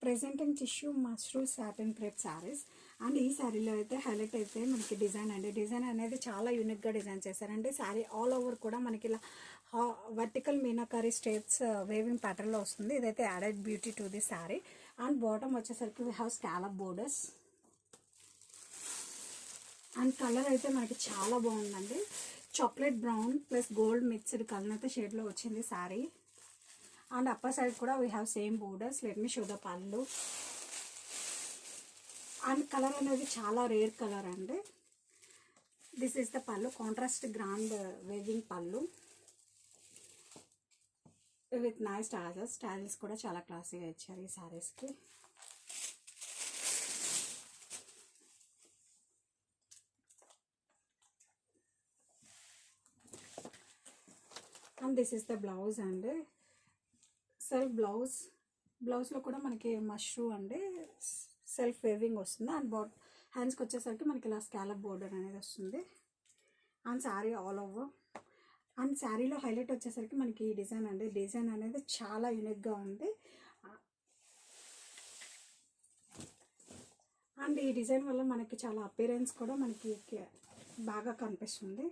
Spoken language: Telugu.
Presenting tissue mushroom satin crepe saris. And ఈ శారీలో అయితే హైలైట్ అయితే మనకి డిజైన్ అండి. డిజైన్ అనేది చాలా యూనిక్గా డిజైన్ చేశారండి. శారీ ఆల్ ఓవర్ కూడా మనకి ఇలా వర్టికల్ మీనాకారీ స్టేప్స్ వేవింగ్ ప్యాటర్న్లో వస్తుంది. ఇదైతే added beauty to the sari. And bottom వచ్చేసరికి we have scallop borders. And colour అయితే మనకి చాలా బాగుందండి. Chocolate brown plus gold mixed colour అయితే షేడ్లో వచ్చింది శారీ. అండ్ అప్పర్ సైడ్ కూడా we have same borders. Let me show the pallu. And colour అనేది చాలా రేర్ కలర్ అండి. This is the pallu, contrast grand weaving pallu with nice tassels. Tassels కూడా చాలా క్లాసీగా ఇచ్చారు ఈ శారీస్కి. And this is the blouse అండి. సెల్ఫ్ బ్లౌజ్లో కూడా మనకి మష్రూమ్ అండి సెల్ఫ్ వేవింగ్ వస్తుంది. అండ్ హ్యాండ్స్కి వచ్చేసరికి మనకి ఇలా స్కాలప్ బోర్డర్ అనేది వస్తుంది. And sari all over. And శారీలో హైలైట్ వచ్చేసరికి మనకి ఈ డిజైన్ అండి. డిజైన్ అనేది చాలా యూనిక్గా ఉంది. అండ్ ఈ డిజైన్ వల్ల మనకి చాలా అపిరెన్స్ కూడా మనకి బాగా కనిపిస్తుంది.